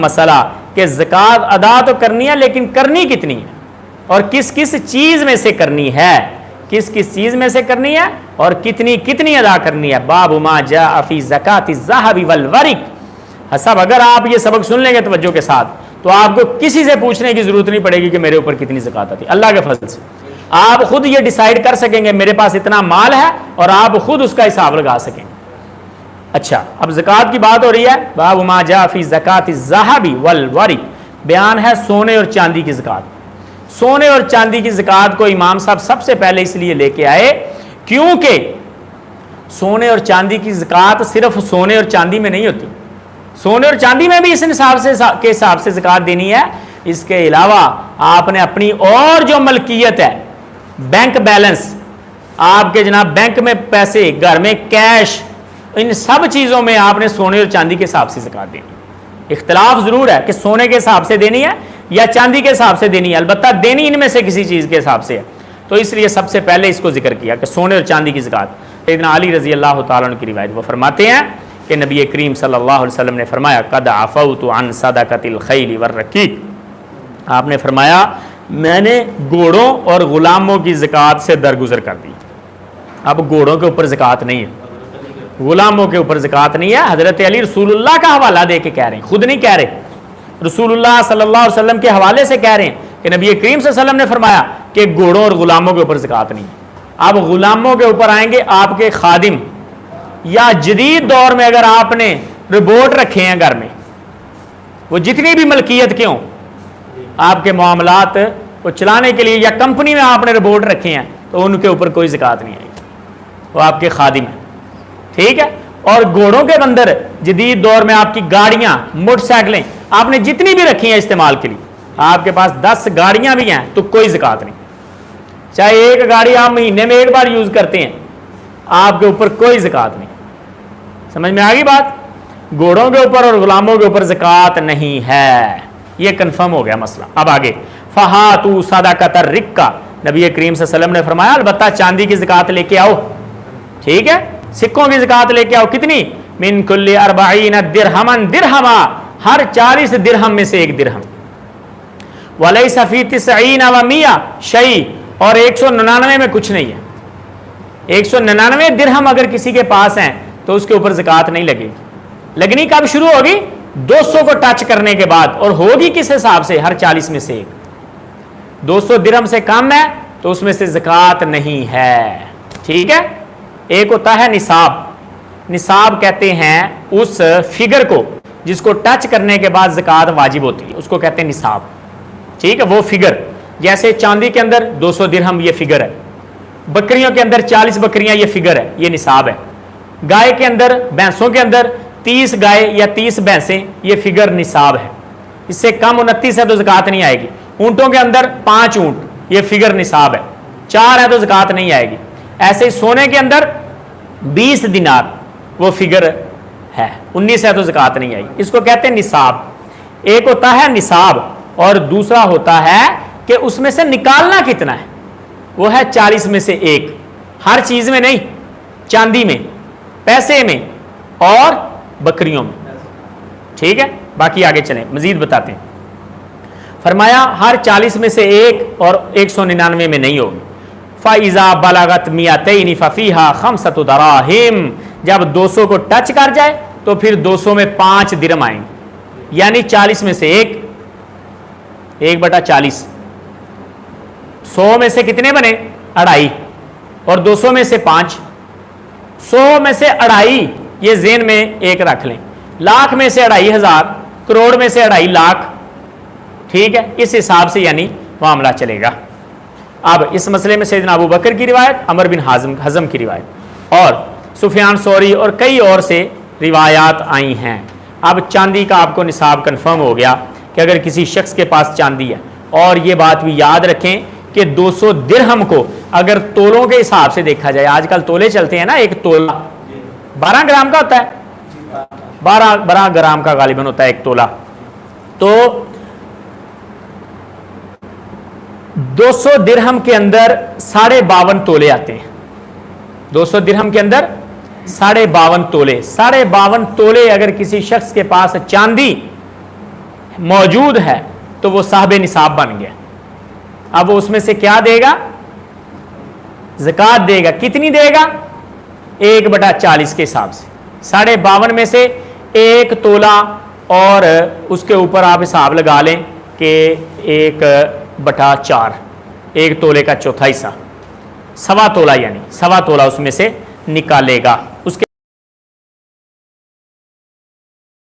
مسئلہ کہ زکوٰۃ ادا تو کرنی ہے لیکن کرنی کتنی ہے اور کس کس چیز میں سے کرنی ہے، کس کس چیز میں سے کرنی ہے اور کتنی کتنی ادا کرنی ہے۔ باب ما جاء فی زکوٰۃ الذھب والورق۔ حسب اگر آپ یہ سبق سن لیں گے توجہ کے ساتھ تو آپ کو کسی سے پوچھنے کی ضرورت نہیں پڑے گی کہ میرے اوپر کتنی زکوٰۃ آتی ہے، اللہ کے فضل سے آپ خود یہ ڈیسائیڈ کر سکیں گے میرے پاس اتنا مال ہے اور آپ خود اس کا حساب لگا سکیں۔ اچھا اب زکوٰۃ کی بات ہو رہی ہے، باب ما جاء فی زکوٰۃ الذھب والورق، بیان ہے سونے اور چاندی کی زکوٰۃ۔ سونے اور چاندی کی زکوٰۃ کو امام صاحب سب سے پہلے اس لیے لے کے آئے کیونکہ سونے اور چاندی کی زکوٰۃ صرف سونے اور چاندی میں نہیں ہوتی، سونے اور چاندی میں بھی اس کے حساب سے زکوٰۃ دینی ہے۔ اس کے علاوہ آپ نے اپنی اور جو ملکیت ہے، بینک بیلنس، آپ کے جناب بینک میں پیسے، گھر میں کیش، ان سب چیزوں میں آپ نے سونے اور چاندی کے حساب سے زکوٰۃ دینی ہے۔ اختلاف ضرور ہے کہ سونے کے حساب سے دینی ہے یا چاندی کے حساب سے دینی ہے، البتہ دینی ان میں سے کسی چیز کے حساب سے ہے، تو اس لیے سب سے پہلے اس کو ذکر کیا کہ سونے اور چاندی کی زکوٰۃ۔ سیدنا علی رضی اللہ تعالیٰ عنہ کی روایت، وہ فرماتے ہیں کہ نبی کریم صلی اللہ علیہ وسلم نے فرمایا قد عفوت عن صدقۃ الخیل والرقیق، آپ نے فرمایا میں نے گھوڑوں اور غلاموں کی زکوٰۃ سے درگزر کر دی۔ اب گھوڑوں کے اوپر زکوٰۃ نہیں ہے، غلاموں کے اوپر زکوٰۃ نہیں ہے۔ حضرت علی رسول اللہ کا حوالہ دے کے کہہ رہے ہیں، خود نہیں کہہ رہے، رسول اللہ صلی اللہ علیہ وسلم کے حوالے سے کہہ رہے ہیں کہ نبی کریم صلی اللہ علیہ وسلم نے فرمایا کہ گھوڑوں اور غلاموں کے اوپر زکوٰۃ نہیں ہے۔ اب غلاموں کے اوپر آئیں گے آپ کے خادم، یا جدید دور میں اگر آپ نے روبوٹ رکھے ہیں گھر میں، وہ جتنی بھی ملکیت کے ہوں، آپ کے معاملات کو چلانے کے لیے، یا کمپنی میں آپ نے روبوٹ رکھے ہیں، تو ان کے اوپر کوئی زکوٰۃ نہیں آئے گی، وہ آپ کے خادم ہیں، ٹھیک ہے۔ اور گھوڑوں کے اندر جدید دور میں آپ کی گاڑیاں، موٹر سائیکلیں آپ نے جتنی بھی رکھی ہیں استعمال کے لیے، آپ کے پاس 10 گاڑیاں بھی ہیں تو کوئی زکوٰۃ نہیں، چاہے ایک گاڑی آپ مہینے میں ایک بار یوز کرتے ہیں، آپ کے اوپر کوئی زکوٰۃ نہیں۔ سمجھ میں آ گئی بات؟ گھوڑوں کے اوپر اور غلاموں کے اوپر زکوٰۃ نہیں ہے، یہ کنفرم ہو گیا مسئلہ۔ اب آگے فہاتوا صدقۃ الرقہ، نبی کریم صلی اللہ علیہ وسلم نے فرمایا البتہ چاندی کی زکوٰۃ لے کے آؤ، ٹھیک ہے، سکوں کی زکوٰۃ لے کے آؤ، کتنی؟ من کل 40 درہما، درہما ہر 40 درہم میں سے ایک درہم، ولیس فی 90 و 100 شیء، اور 199 میں کچھ نہیں ہے۔ 199 درہم اگر کسی کے پاس ہیں تو اس کے اوپر زکوٰۃ نہیں لگے گی، لگنی کب شروع ہوگی؟ 200 کو ٹچ کرنے کے بعد، اور ہوگی کس حساب سے؟ ہر 40 میں سے ایک۔ 200 درہم سے کم ہے تو اس میں سے زکوٰۃ نہیں ہے، ٹھیک ہے۔ ایک ہوتا ہے نصاب، نصاب کہتے ہیں اس فگر کو جس کو ٹچ کرنے کے بعد زکوٰۃ واجب ہوتی ہے، اس کو کہتے ہیں نصاب، ٹھیک ہے، وہ فگر۔ جیسے چاندی کے اندر 200 درہم یہ فگر ہے، بکریوں کے اندر 40 بکریاں یہ فگر ہے، یہ نصاب ہے، گائے کے اندر، بھینسوں کے اندر 30 گائے یا 30 بھینسیں یہ فگر نصاب ہے، اس سے کم 29 ہے تو زکوٰۃ نہیں آئے گی۔ اونٹوں کے اندر 5 اونٹ یہ فگر نصاب ہے، 4 ہے تو زکوٰۃ نہیں آئے گی۔ ایسے ہی سونے کے اندر 20 دینار وہ فگر ہے، 19 ہے تو زکوٰۃ نہیں آئی، اس کو کہتے ہیں نصاب۔ ایک ہوتا ہے نصاب اور دوسرا ہوتا ہے کہ اس میں سے نکالنا کتنا ہے، وہ ہے 40 میں سے ایک، ہر چیز میں نہیں، چاندی میں، پیسے میں اور بکریوں میں، ٹھیک ہے۔ باقی آگے چلیں مزید بتاتے ہیں۔ فرمایا ہر 40 میں سے ایک اور 199 میں نہیں ہوگی۔ فَإِذَا بَلَغَتْ 200 فَفِيهَا 5 دراہم، جب 200 کو ٹچ کر جائے تو پھر 200 میں 5 درہم آئیں گے، یعنی 40 میں سے ایک بٹا 40، 100 میں سے کتنے بنے؟ 2.5، اور 200 میں سے 5، 100 میں سے 2.5، یہ ذہن میں ایک رکھ لیں، لاکھ میں سے 2.5 کروڑ میں سے 2.5 لاکھ، ٹھیک ہے، اس حساب سے یعنی معاملہ چلے گا۔ اب اس مسئلے میں سیدنا ابو بکر کی روایت، عمر بن حزم کی روایت اور سفیان ثوری اور کئی اور سے روایات آئی ہیں۔ اب چاندی کا آپ کو نصاب کنفرم ہو گیا کہ اگر کسی شخص کے پاس چاندی ہے، اور یہ بات بھی یاد رکھیں کہ 200 درہم کو اگر تولوں کے حساب سے دیکھا جائے، آج کل تولے چلتے ہیں نا، ایک تولہ 12 گرام کا ہوتا ہے، 12 گرام کا غالباً ہوتا ہے ایک تولہ، تو 200 درہم کے اندر 52.5 تولے آتے ہیں، 200 درہم کے اندر 52.5 تولے، 52.5 تولے اگر کسی شخص کے پاس چاندی موجود ہے تو وہ صاحب نصاب بن گیا. اب وہ اس میں سے کیا دے گا؟ زکوٰۃ دے گا. کتنی دے گا؟ 1/40 کے حساب سے. 52.5 میں سے 1 تولہ اور اس کے اوپر آپ حساب لگا لیں کہ 1/4، 1 تولے کا چوتھا حصہ، 1.25 تولہ، یعنی 1.25 تولہ اس میں سے نکالے گا. اس کے